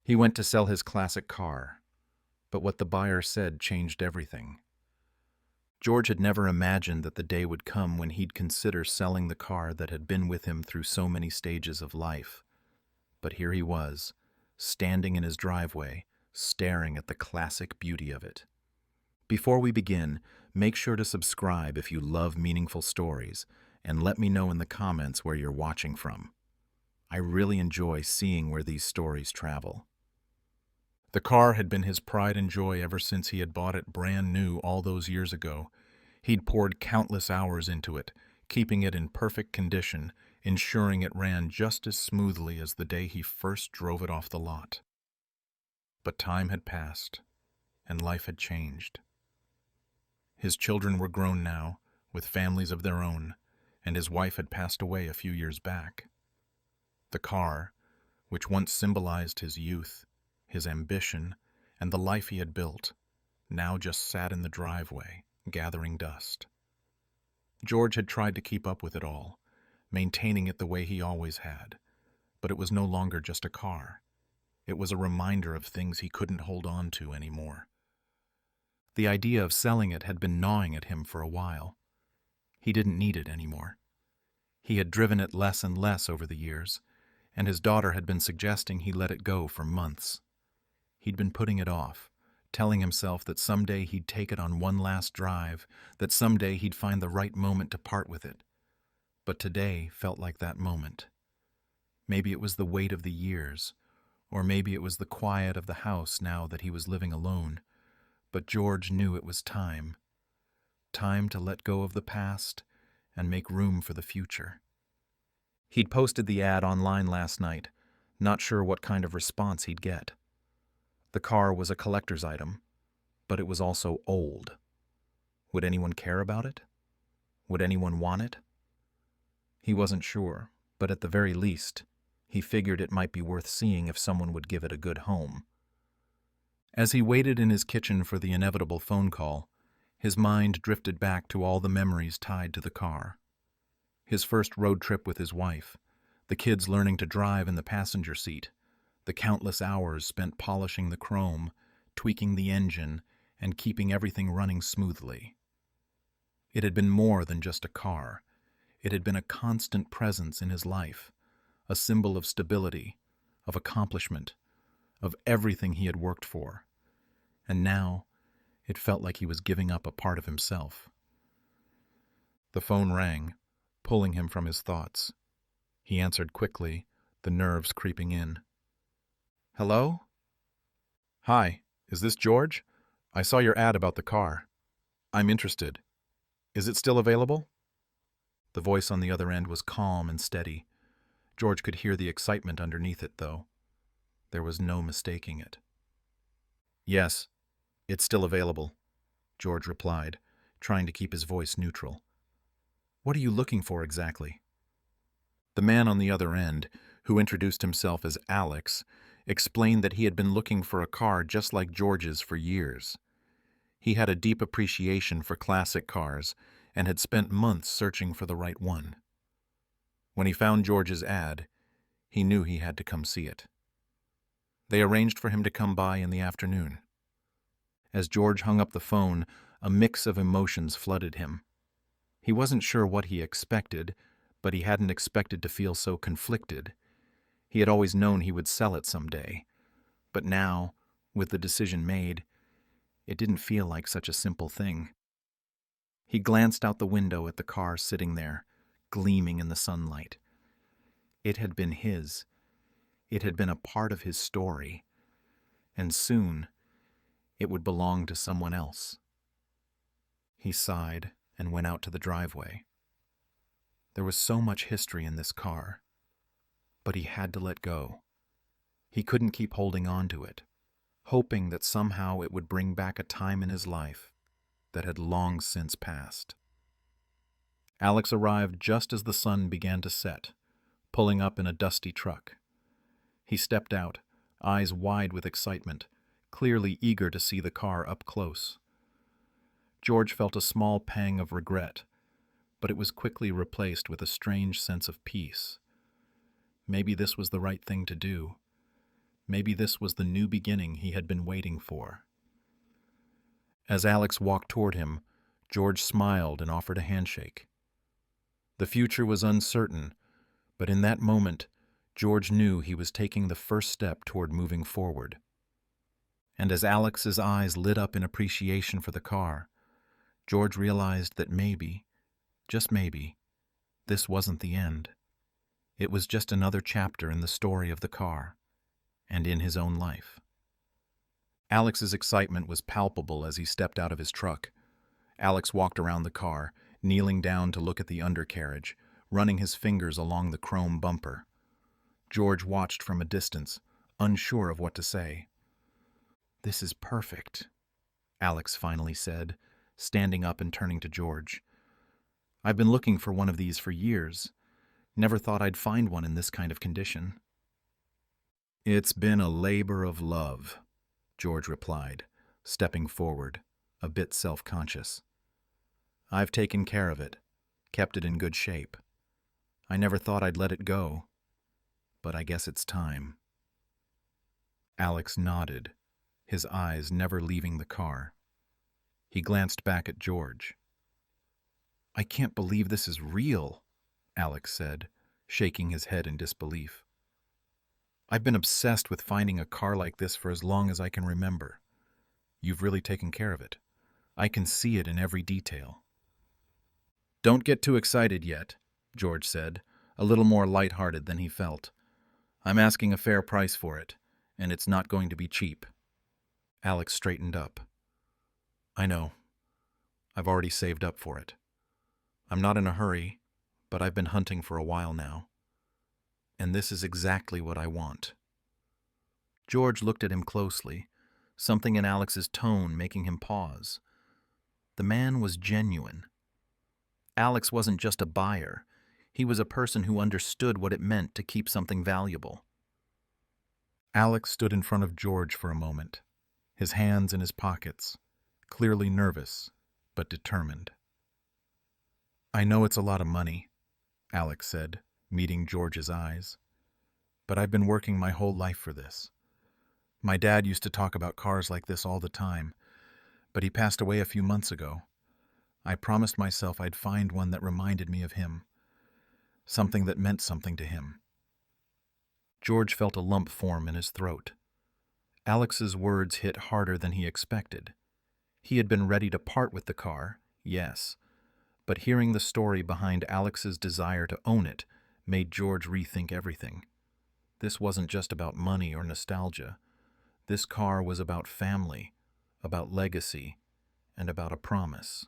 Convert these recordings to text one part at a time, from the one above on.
He went to sell his classic car, but what the buyer said changed everything. George had never imagined that the day would come when he'd consider selling the car that had been with him through so many stages of life. But here he was, standing in his driveway, staring at the classic beauty of it. Before we begin, make sure to subscribe if you love meaningful stories, and let me know in the comments where you're watching from. I really enjoy seeing where these stories travel. The car had been his pride and joy ever since he had bought it brand new all those years ago. He'd poured countless hours into it, keeping it in perfect condition, ensuring it ran just as smoothly as the day he first drove it off the lot. But time had passed, and life had changed. His children were grown now, with families of their own, and his wife had passed away a few years back. The car, which once symbolized his youth, his ambition, and the life he had built, now just sat in the driveway, gathering dust. George had tried to keep up with it all, maintaining it the way he always had, but it was no longer just a car. It was a reminder of things he couldn't hold on to anymore. The idea of selling it had been gnawing at him for a while. He didn't need it anymore. He had driven it less and less over the years, and his daughter had been suggesting he let it go for months. He'd been putting it off, telling himself that someday he'd take it on one last drive, that someday he'd find the right moment to part with it. But today felt like that moment. Maybe it was the weight of the years, or maybe it was the quiet of the house now that he was living alone. But George knew it was time. Time to let go of the past and make room for the future. He'd posted the ad online last night, not sure what kind of response he'd get. The car was a collector's item, but it was also old. Would anyone care about it? Would anyone want it? He wasn't sure, but at the very least, he figured it might be worth seeing if someone would give it a good home. As he waited in his kitchen for the inevitable phone call, his mind drifted back to all the memories tied to the car. His first road trip with his wife, the kids learning to drive in the passenger seat, the countless hours spent polishing the chrome, tweaking the engine, and keeping everything running smoothly. It had been more than just a car. It had been a constant presence in his life, a symbol of stability, of accomplishment, of everything he had worked for. And now, it felt like he was giving up a part of himself. The phone rang, pulling him from his thoughts. He answered quickly, the nerves creeping in. Hello? Hi, is this George? I saw your ad about the car. I'm interested. Is it still available? The voice on the other end was calm and steady. George could hear the excitement underneath it, though. There was no mistaking it. Yes, it's still available, George replied, trying to keep his voice neutral. What are you looking for exactly? The man on the other end, who introduced himself as Alex, explained that he had been looking for a car just like George's for years. He had a deep appreciation for classic cars and had spent months searching for the right one. When he found George's ad, he knew he had to come see it. They arranged for him to come by in the afternoon. As George hung up the phone, a mix of emotions flooded him. He wasn't sure what he expected, but he hadn't expected to feel so conflicted. He had always known he would sell it someday, but now, with the decision made, it didn't feel like such a simple thing. He glanced out the window at the car sitting there, gleaming in the sunlight. It had been his. It had been a part of his story, and soon it would belong to someone else. He sighed and went out to the driveway. There was so much history in this car, but he had to let go. He couldn't keep holding on to it, hoping that somehow it would bring back a time in his life that had long since passed. Alex arrived just as the sun began to set, pulling up in a dusty truck. He stepped out, eyes wide with excitement, clearly eager to see the car up close. George felt a small pang of regret, but it was quickly replaced with a strange sense of peace. Maybe this was the right thing to do. Maybe this was the new beginning he had been waiting for. As Alex walked toward him, George smiled and offered a handshake. The future was uncertain, but in that moment, George knew he was taking the first step toward moving forward. And as Alex's eyes lit up in appreciation for the car, George realized that maybe, just maybe, this wasn't the end. It was just another chapter in the story of the car, and in his own life. Alex's excitement was palpable as he stepped out of his truck. Alex walked around the car, kneeling down to look at the undercarriage, running his fingers along the chrome bumper. George watched from a distance, unsure of what to say. "This is perfect," Alex finally said, standing up and turning to George. "I've been looking for one of these for years. Never thought I'd find one in this kind of condition." "It's been a labor of love," George replied, stepping forward, a bit self-conscious. "I've taken care of it, kept it in good shape. I never thought I'd let it go, but I guess it's time." Alex nodded, his eyes never leaving the car. He glanced back at George. "I can't believe this is real," Alex said, shaking his head in disbelief. "I've been obsessed with finding a car like this for as long as I can remember. You've really taken care of it. I can see it in every detail." "Don't get too excited yet," George said, a little more light-hearted than he felt. "I'm asking a fair price for it, and it's not going to be cheap." Alex straightened up. "I know. I've already saved up for it. I'm not in a hurry, but I've been hunting for a while now. And this is exactly what I want." George looked at him closely, something in Alex's tone making him pause. The man was genuine. Alex wasn't just a buyer. He was a person who understood what it meant to keep something valuable. Alex stood in front of George for a moment, his hands in his pockets, clearly nervous, but determined. "I know it's a lot of money," Alex said, meeting George's eyes. "But I've been working my whole life for this. My dad used to talk about cars like this all the time, but he passed away a few months ago. I promised myself I'd find one that reminded me of him, something that meant something to him." George felt a lump form in his throat. Alex's words hit harder than he expected. He had been ready to part with the car, yes, but hearing the story behind Alex's desire to own it made George rethink everything. This wasn't just about money or nostalgia. This car was about family, about legacy, and about a promise.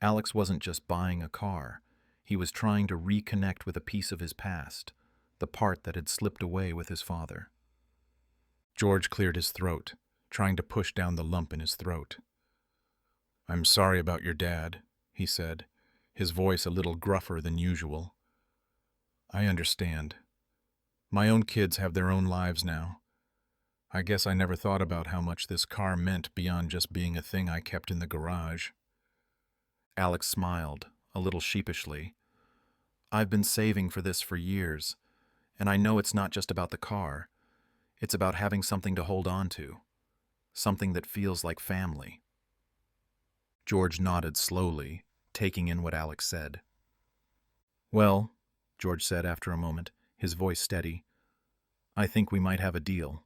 Alex wasn't just buying a car. He was trying to reconnect with a piece of his past, the part that had slipped away with his father. George cleared his throat, trying to push down the lump in his throat. "I'm sorry about your dad," he said, his voice a little gruffer than usual. "I understand. My own kids have their own lives now. I guess I never thought about how much this car meant beyond just being a thing I kept in the garage." Alex smiled, a little sheepishly. "I've been saving for this for years, and I know it's not just about the car. It's about having something to hold on to, something that feels like family." George nodded slowly, taking in what Alex said. "Well," George said after a moment, his voice steady, "I think we might have a deal."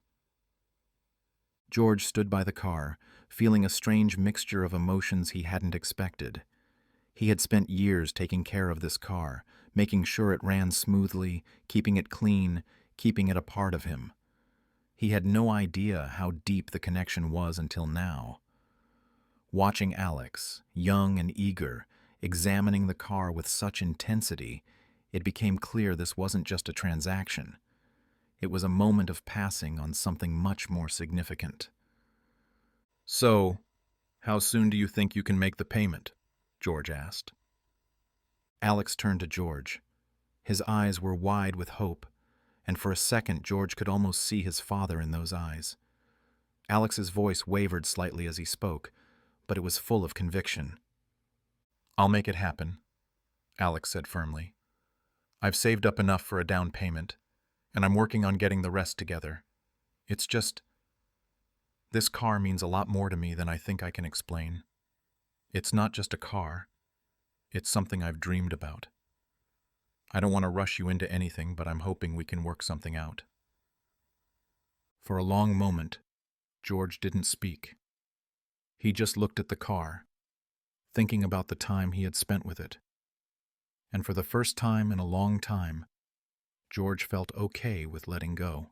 George stood by the car, feeling a strange mixture of emotions he hadn't expected. He had spent years taking care of this car, making sure it ran smoothly, keeping it clean, keeping it a part of him. He had no idea how deep the connection was until now. Watching Alex, young and eager, examining the car with such intensity, it became clear this wasn't just a transaction. It was a moment of passing on something much more significant. "So, how soon do you think you can make the payment?" George asked. Alex turned to George. His eyes were wide with hope, and for a second George could almost see his father in those eyes. Alex's voice wavered slightly as he spoke, but it was full of conviction. "I'll make it happen," Alex said firmly. "I've saved up enough for a down payment, and I'm working on getting the rest together. It's just, this car means a lot more to me than I think I can explain. It's not just a car. It's something I've dreamed about. I don't want to rush you into anything, but I'm hoping we can work something out." For a long moment, George didn't speak. He just looked at the car, thinking about the time he had spent with it. And for the first time in a long time, George felt okay with letting go.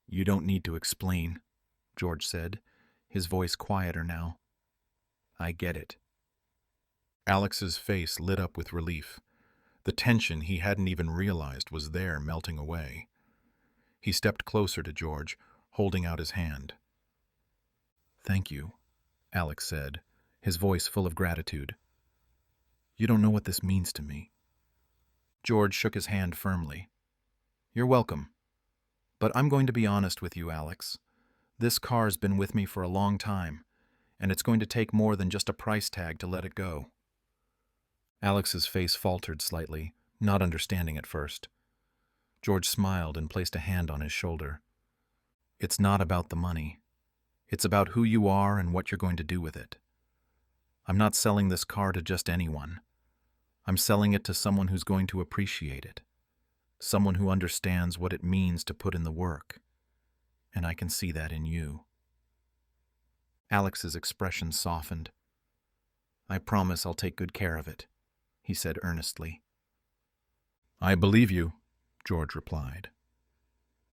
"You don't need to explain," George said, his voice quieter now. "I get it." Alex's face lit up with relief. The tension he hadn't even realized was there, melting away. He stepped closer to George, holding out his hand. "Thank you," Alex said, his voice full of gratitude. "You don't know what this means to me." George shook his hand firmly. "You're welcome. But I'm going to be honest with you, Alex. This car's been with me for a long time, and it's going to take more than just a price tag to let it go." Alex's face faltered slightly, not understanding at first. George smiled and placed a hand on his shoulder. "It's not about the money. It's about who you are and what you're going to do with it. I'm not selling this car to just anyone. I'm selling it to someone who's going to appreciate it. Someone who understands what it means to put in the work. And I can see that in you." Alex's expression softened. "I promise I'll take good care of it," he said earnestly. "I believe you," George replied.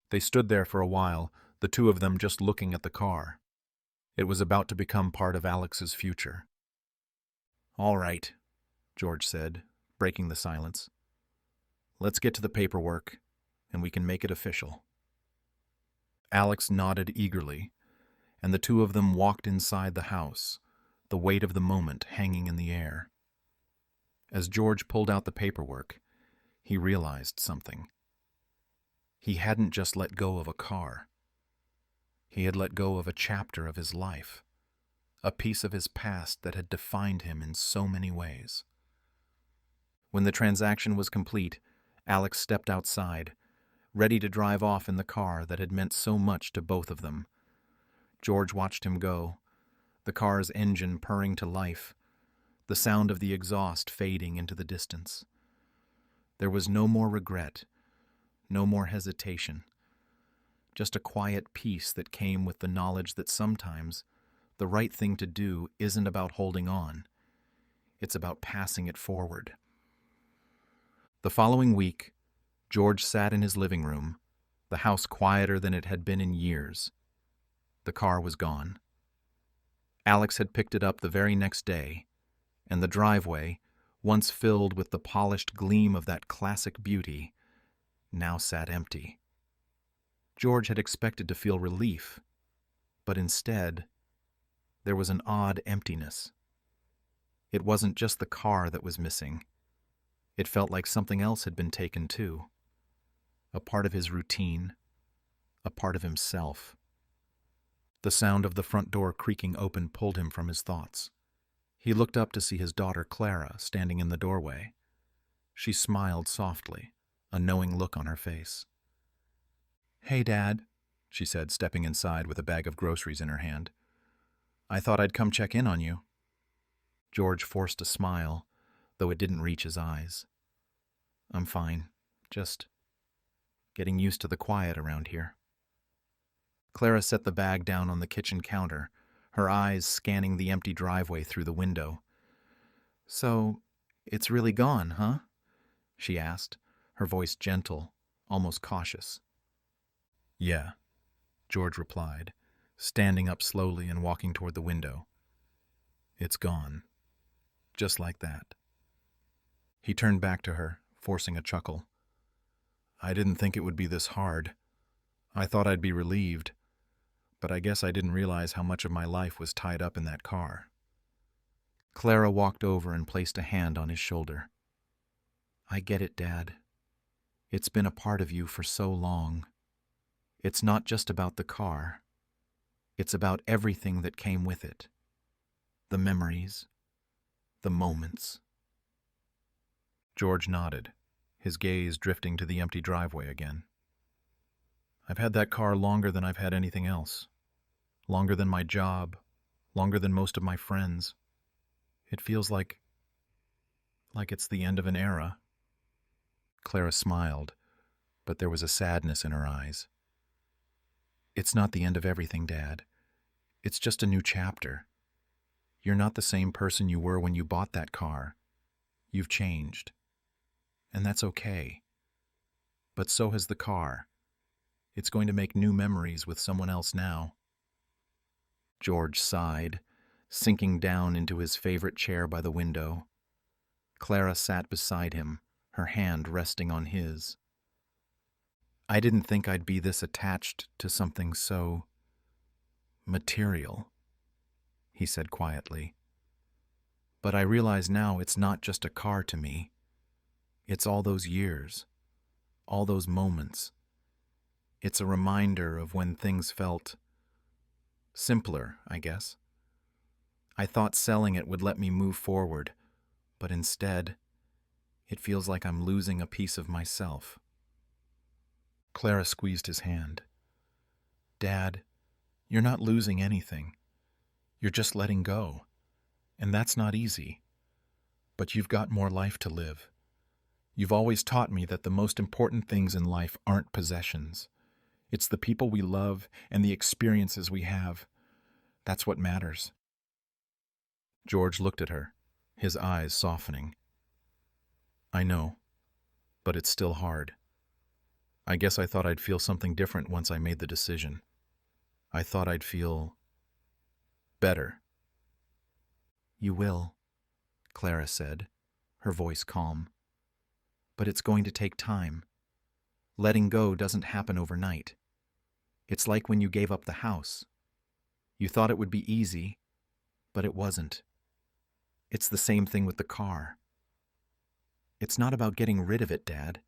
They stood there for a while, the two of them just looking at the car. It was about to become part of Alex's future. "All right," George said, breaking the silence. "Let's get to the paperwork, and we can make it official." Alex nodded eagerly, and the two of them walked inside the house, the weight of the moment hanging in the air. As George pulled out the paperwork, he realized something. He hadn't just let go of a car. He had let go of a chapter of his life, a piece of his past that had defined him in so many ways. When the transaction was complete, Alex stepped outside, ready to drive off in the car that had meant so much to both of them. George watched him go, the car's engine purring to life, the sound of the exhaust fading into the distance. There was no more regret, no more hesitation, just a quiet peace that came with the knowledge that sometimes the right thing to do isn't about holding on. It's about passing it forward. The following week, George sat in his living room, the house quieter than it had been in years. The car was gone. Alex had picked it up the very next day, and the driveway, once filled with the polished gleam of that classic beauty, now sat empty. George had expected to feel relief, but instead, there was an odd emptiness. It wasn't just the car that was missing. It felt like something else had been taken too. A part of his routine, a part of himself. The sound of the front door creaking open pulled him from his thoughts. He looked up to see his daughter Clara standing in the doorway. She smiled softly, a knowing look on her face. "Hey, Dad," she said, stepping inside with a bag of groceries in her hand. "I thought I'd come check in on you." George forced a smile, though it didn't reach his eyes. "I'm fine, just getting used to the quiet around here." Clara set the bag down on the kitchen counter, her eyes scanning the empty driveway through the window. "So, it's really gone, huh?" she asked, her voice gentle, almost cautious. "Yeah," George replied, standing up slowly and walking toward the window. "It's gone. Just like that." He turned back to her, forcing a chuckle. "I didn't think it would be this hard. I thought I'd be relieved, but I guess I didn't realize how much of my life was tied up in that car." Clara walked over and placed a hand on his shoulder. "I get it, Dad. It's been a part of you for so long. It's not just about the car. It's about everything that came with it. The memories, the moments." George nodded, his gaze drifting to the empty driveway again. I've had that car longer than I've had anything else. Longer than my job. Longer than most of my friends. It feels like it's the end of an era. Clara smiled, but there was a sadness in her eyes. It's not the end of everything, Dad. It's just a new chapter. You're not the same person you were when you bought that car. You've changed. And that's okay. But so has the car. It's going to make new memories with someone else now. George sighed, sinking down into his favorite chair by the window. Clara sat beside him, her hand resting on his. I didn't think I'd be this attached to something so material, he said quietly. But I realize now it's not just a car to me. It's all those years, all those moments. It's a reminder of when things felt simpler, I guess. I thought selling it would let me move forward, but instead, it feels like I'm losing a piece of myself. Clara squeezed his hand. Dad, you're not losing anything. You're just letting go. And that's not easy. But you've got more life to live. You've always taught me that the most important things in life aren't possessions. It's the people we love and the experiences we have. That's what matters. George looked at her, his eyes softening. I know, but it's still hard. I guess I thought I'd feel something different once I made the decision. I thought I'd feel better. You will, Clara said, her voice calm. But it's going to take time. Letting go doesn't happen overnight. It's like when you gave up the house. You thought it would be easy, but it wasn't. It's the same thing with the car. It's not about getting rid of it, Dad.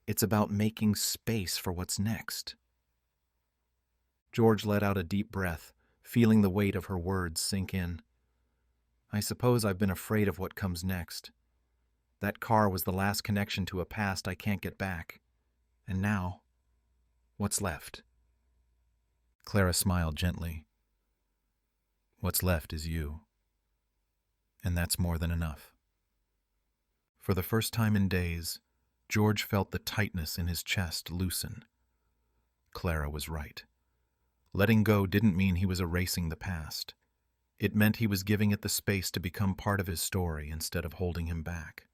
It's about making space for what's next. George let out a deep breath, feeling the weight of her words sink in. I suppose I've been afraid of what comes next. That car was the last connection to a past I can't get back. And now, what's left? Clara smiled gently. What's left is you. And that's more than enough. For the first time in days, George felt the tightness in his chest loosen. Clara was right. Letting go didn't mean he was erasing the past. It meant he was giving it the space to become part of his story instead of holding him back.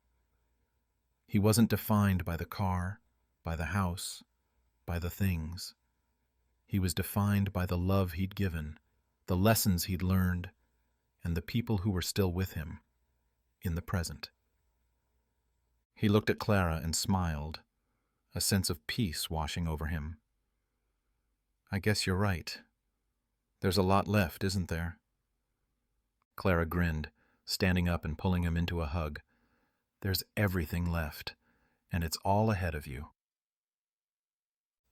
He wasn't defined by the car, by the house, by the things. He was defined by the love he'd given, the lessons he'd learned, and the people who were still with him, in the present. He looked at Clara and smiled, a sense of peace washing over him. I guess you're right. There's a lot left, isn't there? Clara grinned, standing up and pulling him into a hug. There's everything left, and it's all ahead of you.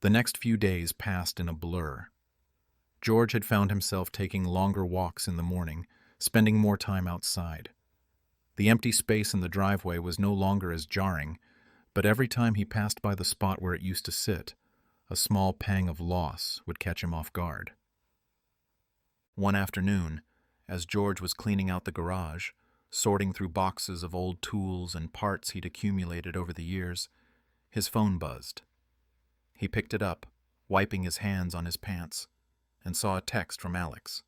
The next few days passed in a blur. George had found himself taking longer walks in the morning, spending more time outside. The empty space in the driveway was no longer as jarring, but every time he passed by the spot where it used to sit, a small pang of loss would catch him off guard. One afternoon, as George was cleaning out the garage, sorting through boxes of old tools and parts he'd accumulated over the years, his phone buzzed. He picked it up, wiping his hands on his pants, and saw a text from Alex.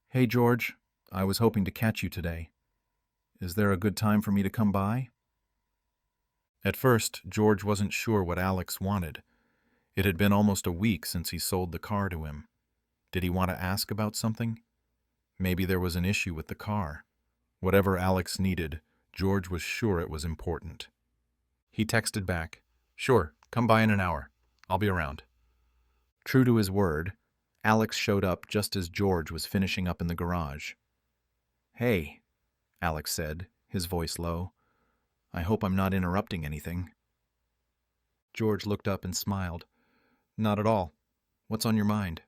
Hey, George, I was hoping to catch you today. Is there a good time for me to come by? At first, George wasn't sure what Alex wanted. It had been almost a week since he sold the car to him. Did he want to ask about something? Maybe there was an issue with the car. Whatever Alex needed, George was sure it was important. He texted back, Sure, come by in an hour. I'll be around. True to his word, Alex showed up just as George was finishing up in the garage. Hey, Alex said, his voice low. I hope I'm not interrupting anything. George looked up and smiled. Not at all. What's on your mind?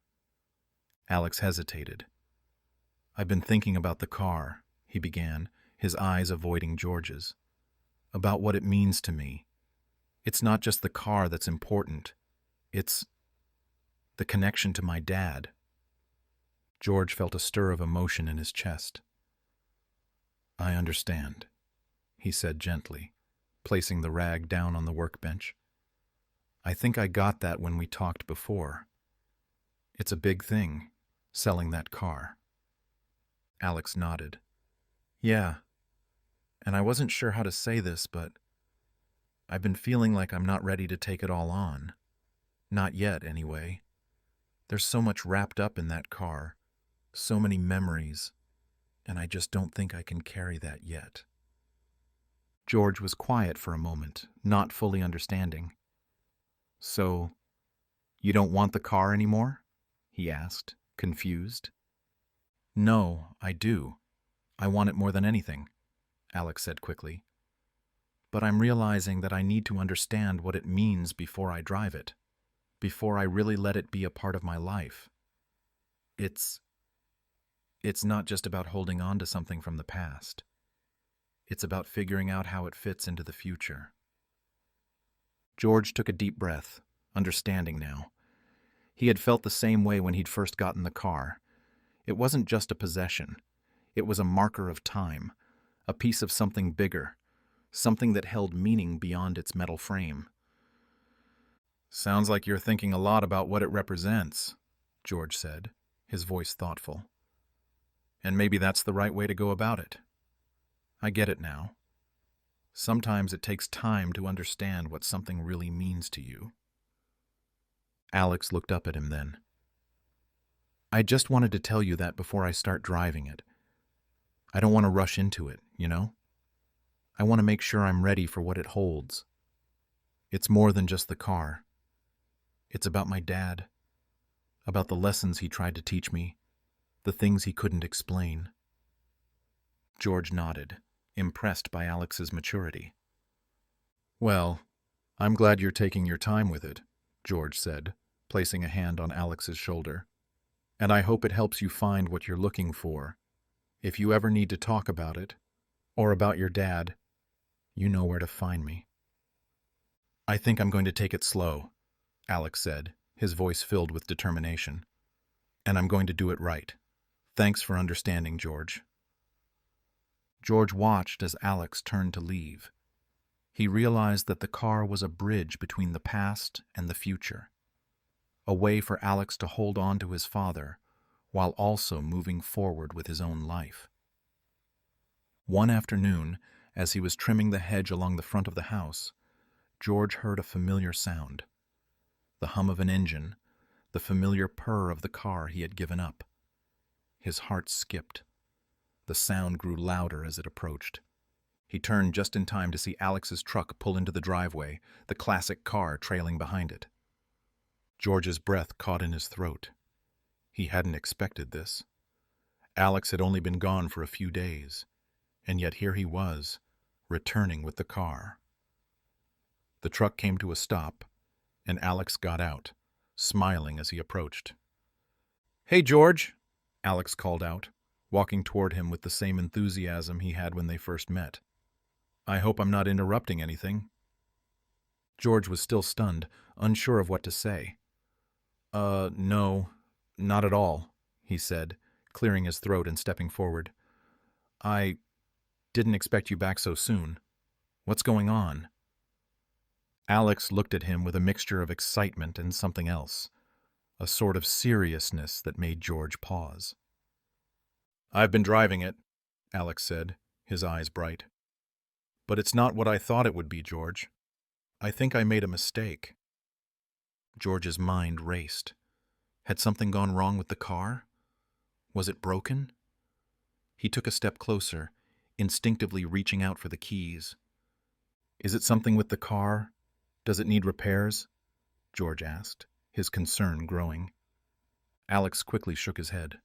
Alex hesitated. I've been thinking about the car, he began, his eyes avoiding George's. About what it means to me. It's not just the car that's important. It's the connection to my dad. George felt a stir of emotion in his chest. I understand, he said gently, placing the rag down on the workbench. I think I got that when we talked before. It's a big thing, selling that car. Alex nodded. Yeah, and I wasn't sure how to say this, but I've been feeling like I'm not ready to take it all on. Not yet, anyway. There's so much wrapped up in that car, so many memories, and I just don't think I can carry that yet. George was quiet for a moment, not fully understanding. So, you don't want the car anymore? He asked, confused. No, I do. I want it more than anything, Alex said quickly. But I'm realizing that I need to understand what it means before I drive it, before I really let it be a part of my life. It's not just about holding on to something from the past. It's about figuring out how it fits into the future. George took a deep breath, understanding now. He had felt the same way when he'd first gotten the car. It wasn't just a possession. It was a marker of time, a piece of something bigger, something that held meaning beyond its metal frame. Sounds like you're thinking a lot about what it represents, George said, his voice thoughtful. And maybe that's the right way to go about it. I get it now. Sometimes it takes time to understand what something really means to you. Alex looked up at him then. I just wanted to tell you that before I start driving it. I don't want to rush into it, you know? I want to make sure I'm ready for what it holds. It's more than just the car. It's about my dad, about the lessons he tried to teach me, the things he couldn't explain. George nodded, impressed by Alex's maturity. Well, I'm glad you're taking your time with it, George said, placing a hand on Alex's shoulder. And I hope it helps you find what you're looking for. If you ever need to talk about it, or about your dad, you know where to find me. I think I'm going to take it slow, Alex said, his voice filled with determination. And I'm going to do it right. Thanks for understanding, George. George watched as Alex turned to leave. He realized that the car was a bridge between the past and the future, a way for Alex to hold on to his father while also moving forward with his own life. One afternoon, as he was trimming the hedge along the front of the house, George heard a familiar sound. The hum of an engine, the familiar purr of the car he had given up. His heart skipped. The sound grew louder as it approached. He turned just in time to see Alex's truck pull into the driveway, the classic car trailing behind it. George's breath caught in his throat. He hadn't expected this. Alex had only been gone for a few days, and yet here he was, returning with the car. The truck came to a stop, and Alex got out, smiling as he approached. "Hey, George," Alex called out, walking toward him with the same enthusiasm he had when they first met. "I hope I'm not interrupting anything." George was still stunned, unsure of what to say. No, not at all," he said, clearing his throat and stepping forward. "I didn't expect you back so soon. What's going on?" Alex looked at him with a mixture of excitement and something else, a sort of seriousness that made George pause. "I've been driving it," Alex said, his eyes bright. "But it's not what I thought it would be, George. I think I made a mistake." George's mind raced. Had something gone wrong with the car? Was it broken? He took a step closer, instinctively reaching out for the keys. "Is it something with the car? Does it need repairs?" George asked, his concern growing. Alex quickly shook his head.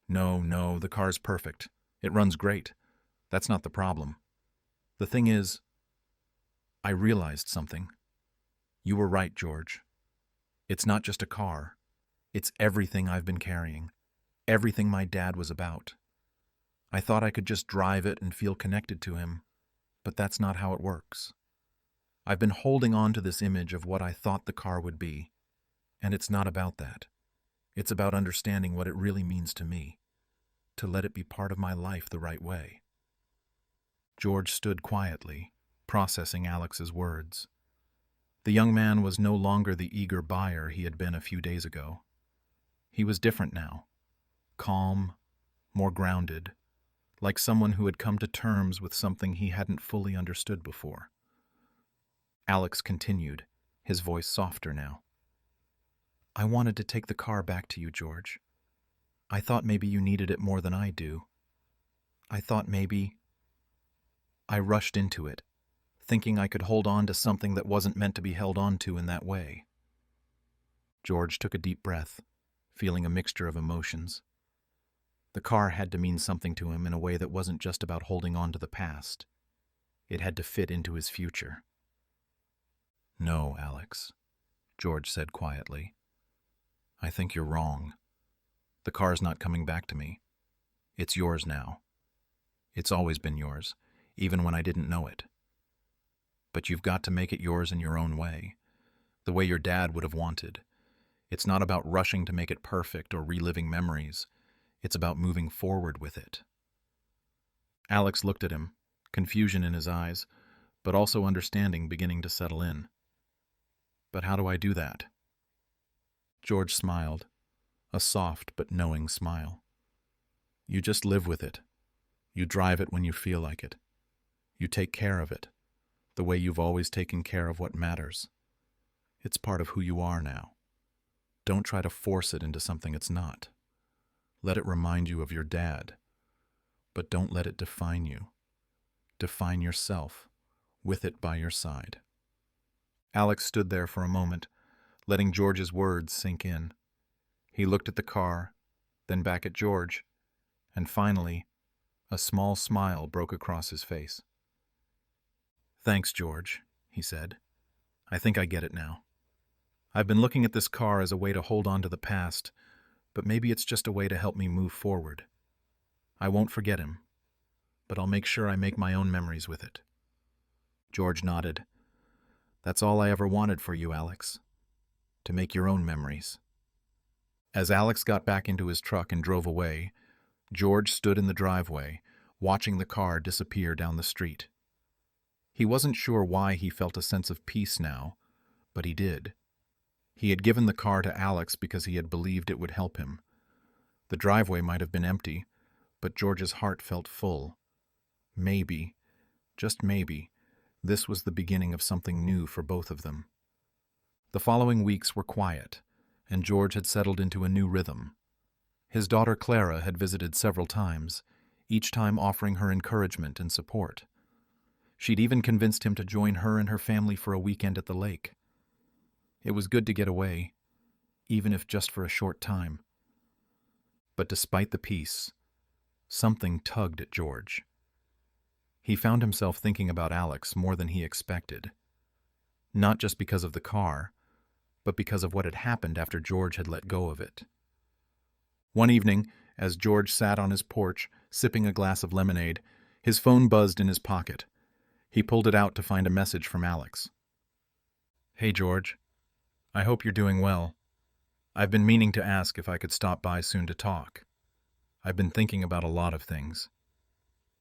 No, the car's perfect. It runs great. That's not the problem. The thing is, I realized something. You were right, George. It's not just a car. It's everything I've been carrying. Everything my dad was about. I thought I could just drive it and feel connected to him, but that's not how it works. I've been holding on to this image of what I thought the car would be. And it's not about that. It's about understanding what it really means to me, to let it be part of my life the right way. George stood quietly, processing Alex's words. The young man was no longer the eager buyer he had been a few days ago. He was different now, calm, more grounded, like someone who had come to terms with something he hadn't fully understood before. Alex continued, his voice softer now. I wanted to take the car back to you, George. I thought maybe you needed it more than I do. I thought maybe... I rushed into it, thinking I could hold on to something that wasn't meant to be held on to in that way. George took a deep breath, feeling a mixture of emotions. The car had to mean something to him in a way that wasn't just about holding on to the past. It had to fit into his future. No, Alex, George said quietly. I think you're wrong. The car's not coming back to me. It's yours now. It's always been yours, even when I didn't know it. But you've got to make it yours in your own way, the way your dad would have wanted. It's not about rushing to make it perfect or reliving memories. It's about moving forward with it. Alex looked at him, confusion in his eyes, but also understanding beginning to settle in. But how do I do that? George smiled, a soft but knowing smile. You just live with it. You drive it when you feel like it. You take care of it, the way you've always taken care of what matters. It's part of who you are now. Don't try to force it into something it's not. Let it remind you of your dad, but don't let it define you. Define yourself, with it by your side. Alex stood there for a moment, letting George's words sink in. He looked at the car, then back at George, and finally, a small smile broke across his face. Thanks, George, he said. I think I get it now. I've been looking at this car as a way to hold on to the past, but maybe it's just a way to help me move forward. I won't forget him, but I'll make sure I make my own memories with it. George nodded. That's all I ever wanted for you, Alex. To make your own memories. As Alex got back into his truck and drove away, George stood in the driveway, watching the car disappear down the street. He wasn't sure why he felt a sense of peace now, but he did. He had given the car to Alex because he had believed it would help him. The driveway might have been empty, but George's heart felt full. Maybe, just maybe, this was the beginning of something new for both of them. The following weeks were quiet, and George had settled into a new rhythm. His daughter Clara had visited several times, each time offering her encouragement and support. She'd even convinced him to join her and her family for a weekend at the lake. It was good to get away, even if just for a short time. But despite the peace, something tugged at George. He found himself thinking about Alex more than he expected. Not just because of the car, but because of what had happened after George had let go of it. One evening, as George sat on his porch, sipping a glass of lemonade, his phone buzzed in his pocket. He pulled it out to find a message from Alex. Hey, George. I hope you're doing well. I've been meaning to ask if I could stop by soon to talk. I've been thinking about a lot of things.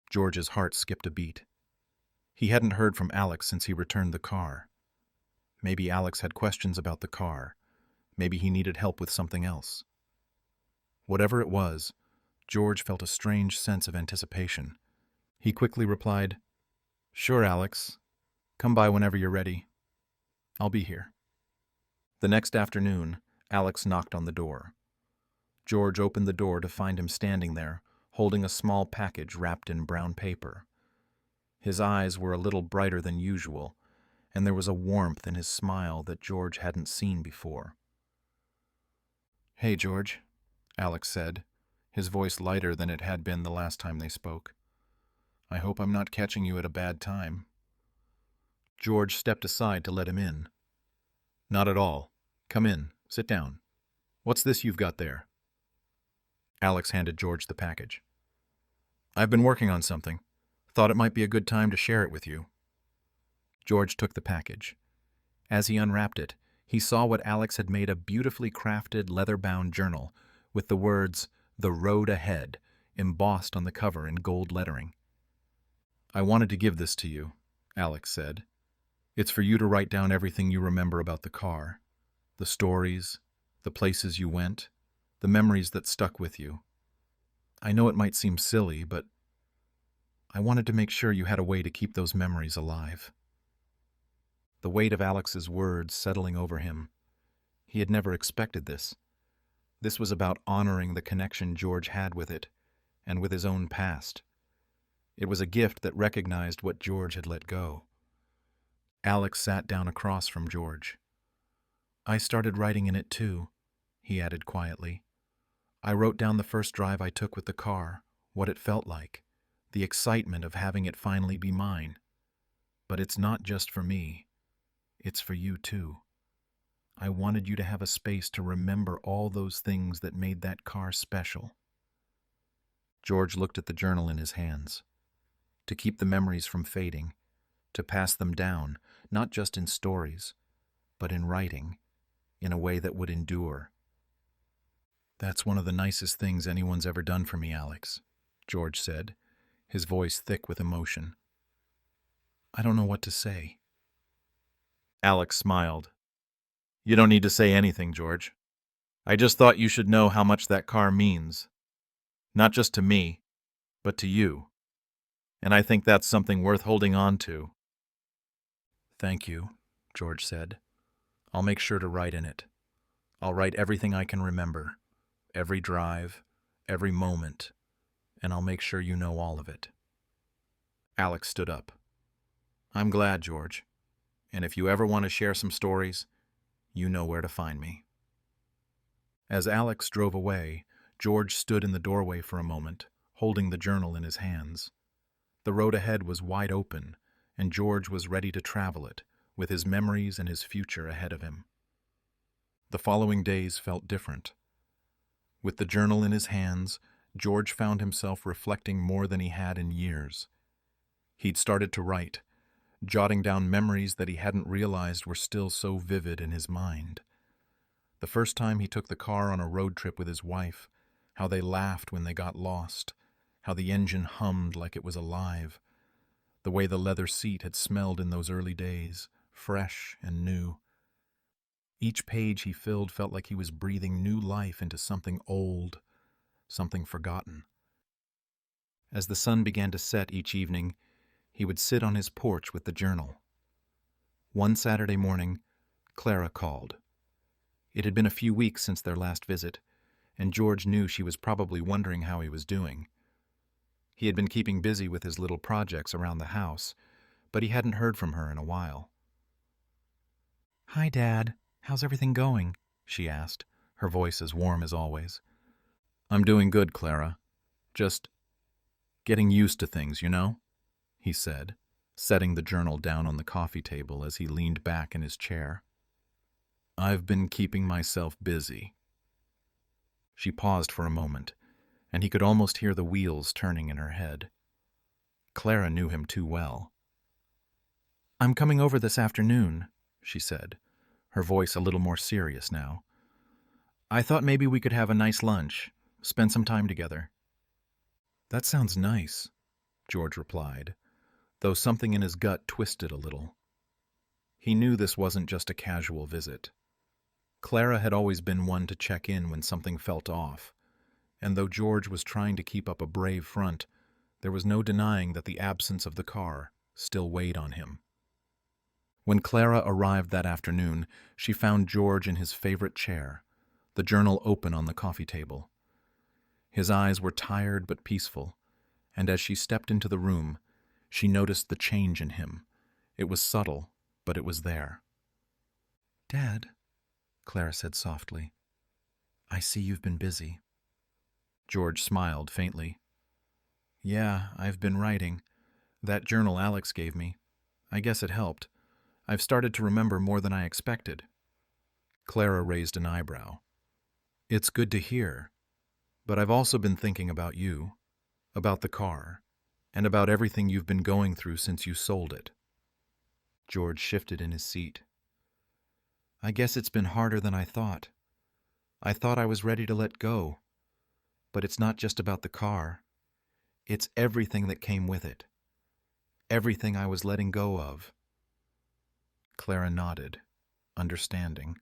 George's heart skipped a beat. He hadn't heard from Alex since he returned the car. Maybe Alex had questions about the car. Maybe he needed help with something else. Whatever it was, George felt a strange sense of anticipation. He quickly replied, Sure, Alex. Come by whenever you're ready. I'll be here. The next afternoon, Alex knocked on the door. George opened the door to find him standing there, holding a small package wrapped in brown paper. His eyes were a little brighter than usual, and there was a warmth in his smile that George hadn't seen before. Hey, George, Alex said, his voice lighter than it had been the last time they spoke. I hope I'm not catching you at a bad time. George stepped aside to let him in. Not at all. Come in. Sit down. What's this you've got there? Alex handed George the package. I've been working on something. Thought it might be a good time to share it with you. George took the package. As he unwrapped it, He saw what Alex had made, a beautifully crafted leather-bound journal with the words, "The Road Ahead," embossed on the cover in gold lettering. "I wanted to give this to you," Alex said. "It's for you to write down everything you remember about the car, the stories, the places you went, the memories that stuck with you. I know it might seem silly, but I wanted to make sure you had a way to keep those memories alive." The weight of Alex's words settling over him. He had never expected this. This was about honoring the connection George had with it, and with his own past. It was a gift that recognized what George had let go. Alex sat down across from George. "I started writing in it too," he added quietly. "I wrote down the first drive I took with the car, what it felt like, the excitement of having it finally be mine. But it's not just for me. It's for you too. I wanted you to have a space to remember all those things that made that car special." George looked at the journal in his hands. To keep the memories from fading, to pass them down, not just in stories, but in writing, in a way that would endure. "That's one of the nicest things anyone's ever done for me, Alex," George said, his voice thick with emotion. "I don't know what to say." Alex smiled. "You don't need to say anything, George. I just thought you should know how much that car means. Not just to me, but to you. And I think that's something worth holding on to." "Thank you," George said. "I'll make sure to write in it. I'll write everything I can remember, every drive, every moment, and I'll make sure you know all of it." Alex stood up. "I'm glad, George. And if you ever want to share some stories, you know where to find me." As Alex drove away, George stood in the doorway for a moment, holding the journal in his hands. The road ahead was wide open, and George was ready to travel it, with his memories and his future ahead of him. The following days felt different. With the journal in his hands, George found himself reflecting more than he had in years. He'd started to write, jotting down memories that he hadn't realized were still so vivid in his mind. The first time he took the car on a road trip with his wife, how they laughed when they got lost, how the engine hummed like it was alive, the way the leather seat had smelled in those early days, fresh and new. Each page he filled felt like he was breathing new life into something old, something forgotten. As the sun began to set each evening, he would sit on his porch with the journal. One Saturday morning, Clara called. It had been a few weeks since their last visit, and George knew she was probably wondering how he was doing. He had been keeping busy with his little projects around the house, but he hadn't heard from her in a while. "Hi, Dad. How's everything going?" she asked, her voice as warm as always. "I'm doing good, Clara. Just getting used to things, you know?" he said, setting the journal down on the coffee table as he leaned back in his chair. "I've been keeping myself busy." She paused for a moment, and he could almost hear the wheels turning in her head. Clara knew him too well. "I'm coming over this afternoon," she said, her voice a little more serious now. "I thought maybe we could have a nice lunch, spend some time together." "That sounds nice," George replied, though something in his gut twisted a little. He knew this wasn't just a casual visit. Clara had always been one to check in when something felt off, and though George was trying to keep up a brave front, there was no denying that the absence of the car still weighed on him. When Clara arrived that afternoon, she found George in his favorite chair, the journal open on the coffee table. His eyes were tired but peaceful, and as she stepped into the room, she noticed the change in him. It was subtle, but it was there. "Dad," Clara said softly, "I see you've been busy." George smiled faintly. "Yeah, I've been writing. That journal Alex gave me. I guess it helped. I've started to remember more than I expected." Clara raised an eyebrow. "It's good to hear, but I've also been thinking about you, about the car, and about everything you've been going through since you sold it." George shifted in his seat. I guess it's been harder than I thought. I thought I was ready to let go, but it's not just about the car. It's everything that came with it. Everything I was letting go of. Clara nodded, understanding.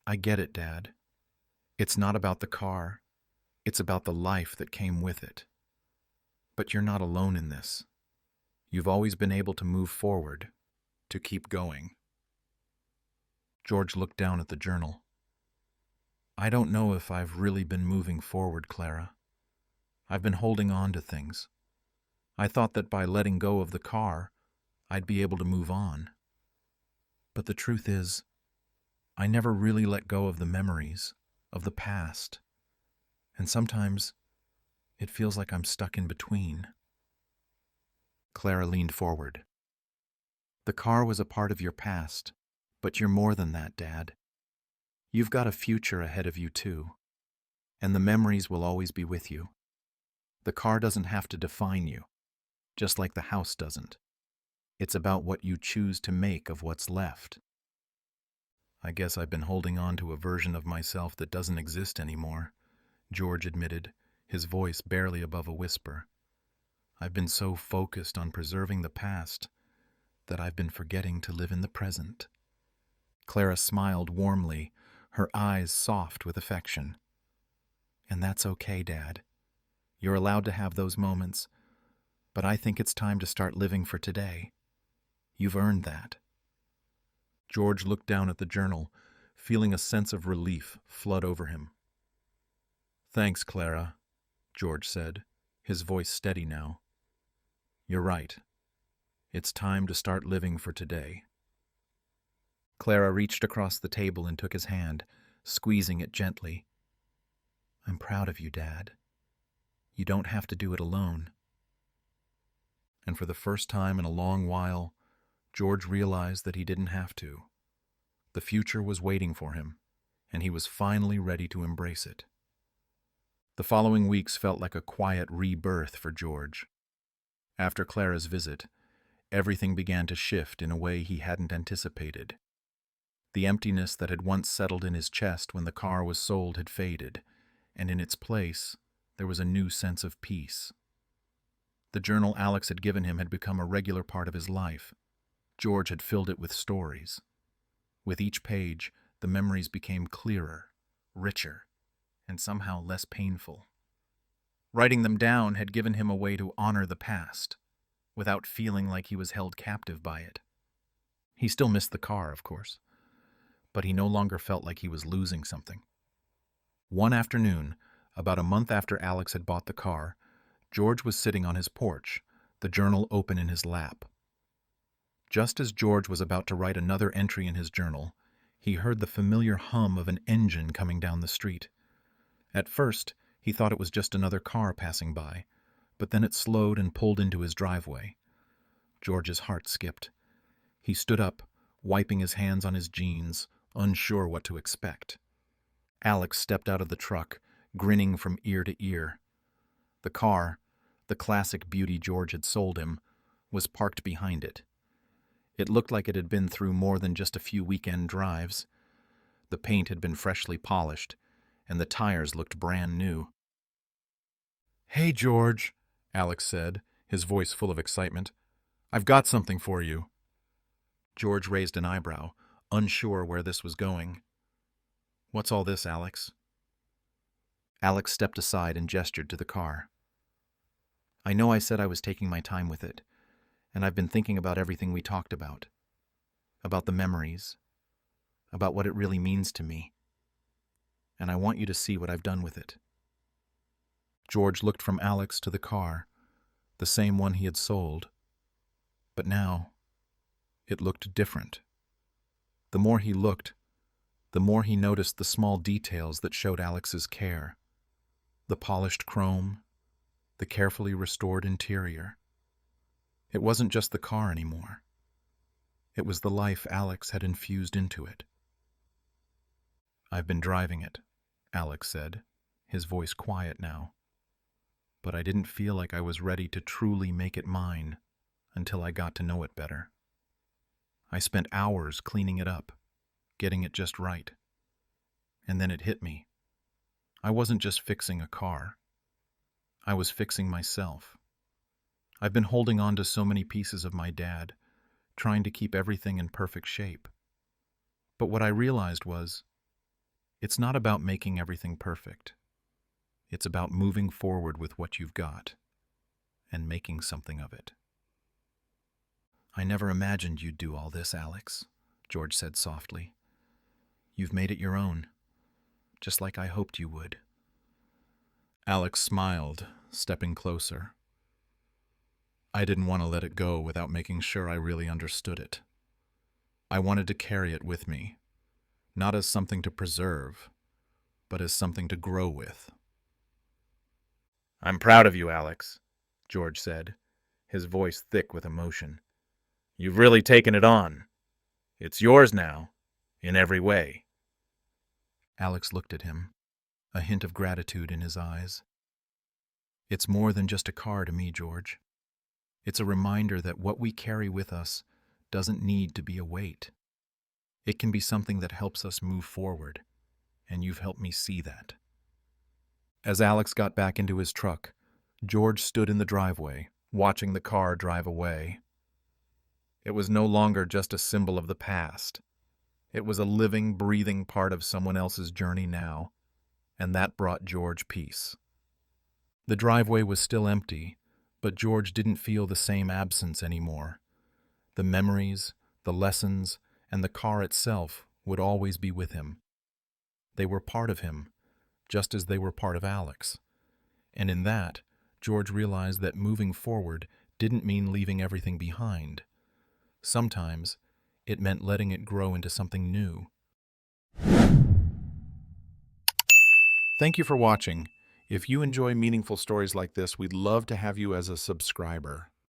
I get it, Dad. It's not about the car. It's about the life that came with it. But you're not alone in this. You've always been able to move forward, to keep going. George looked down at the journal. I don't know if I've really been moving forward, Clara. I've been holding on to things. I thought that by letting go of the car, I'd be able to move on. But the truth is, I never really let go of the memories, of the past. And sometimes, it feels like I'm stuck in between. Clara leaned forward. The car was a part of your past, but you're more than that, Dad. You've got a future ahead of you, too. And the memories will always be with you. The car doesn't have to define you, just like the house doesn't. It's about what you choose to make of what's left. I guess I've been holding on to a version of myself that doesn't exist anymore, George admitted, his voice barely above a whisper. I've been so focused on preserving the past that I've been forgetting to live in the present. Clara smiled warmly, her eyes soft with affection. And that's okay, Dad. You're allowed to have those moments, but I think it's time to start living for today. You've earned that. George looked down at the journal, feeling a sense of relief flood over him. Thanks, Clara, George said, his voice steady now. You're right. It's time to start living for today. Clara reached across the table and took his hand, squeezing it gently. I'm proud of you, Dad. You don't have to do it alone. And for the first time in a long while, George realized that he didn't have to. The future was waiting for him, and he was finally ready to embrace it. The following weeks felt like a quiet rebirth for George. After Clara's visit, everything began to shift in a way he hadn't anticipated. The emptiness that had once settled in his chest when the car was sold had faded, and in its place, there was a new sense of peace. The journal Alex had given him had become a regular part of his life. George had filled it with stories. With each page, the memories became clearer, richer, and somehow less painful. Writing them down had given him a way to honor the past, without feeling like he was held captive by it. He still missed the car, of course, but he no longer felt like he was losing something. One afternoon, about a month after Alex had bought the car, George was sitting on his porch, the journal open in his lap. Just as George was about to write another entry in his journal, he heard the familiar hum of an engine coming down the street. At first, he thought it was just another car passing by, but then it slowed and pulled into his driveway. George's heart skipped. He stood up, wiping his hands on his jeans, unsure what to expect. Alex stepped out of the truck, grinning from ear to ear. The car, the classic beauty George had sold him, was parked behind it. It looked like it had been through more than just a few weekend drives. The paint had been freshly polished, and the tires looked brand new. "Hey, George," Alex said, his voice full of excitement. "I've got something for you." George raised an eyebrow, unsure where this was going. "What's all this, Alex?" Alex stepped aside and gestured to the car. "I know I said I was taking my time with it, and I've been thinking about everything we talked about the memories, about what it really means to me, and I want you to see what I've done with it." George looked from Alex to the car, the same one he had sold, but now it looked different. The more he looked, the more he noticed the small details that showed Alex's care. The polished chrome, the carefully restored interior. It wasn't just the car anymore. It was the life Alex had infused into it. "I've been driving it," Alex said, his voice quiet now. "But I didn't feel like I was ready to truly make it mine until I got to know it better. I spent hours cleaning it up, getting it just right. And then it hit me. I wasn't just fixing a car. I was fixing myself. I've been holding on to so many pieces of my dad, trying to keep everything in perfect shape. But what I realized was, it's not about making everything perfect. It's about moving forward with what you've got and making something of it. I never imagined you'd do all this, Alex, George said softly. You've made it your own, just like I hoped you would. Alex smiled, stepping closer. I didn't want to let it go without making sure I really understood it. I wanted to carry it with me, not as something to preserve, but as something to grow with. I'm proud of you, Alex, George said, his voice thick with emotion. You've really taken it on. It's yours now, in every way. Alex looked at him, a hint of gratitude in his eyes. It's more than just a car to me, George. It's a reminder that what we carry with us doesn't need to be a weight. It can be something that helps us move forward, and you've helped me see that. As Alex got back into his truck, George stood in the driveway, watching the car drive away. It was no longer just a symbol of the past. It was a living, breathing part of someone else's journey now, and that brought George peace. The driveway was still empty, but George didn't feel the same absence anymore. The memories, the lessons, and the car itself would always be with him. They were part of him, just as they were part of Alex. And in that, George realized that moving forward didn't mean leaving everything behind. Sometimes, it meant letting it grow into something new. Thank you for watching. If you enjoy meaningful stories like this, we'd love to have you as a subscriber.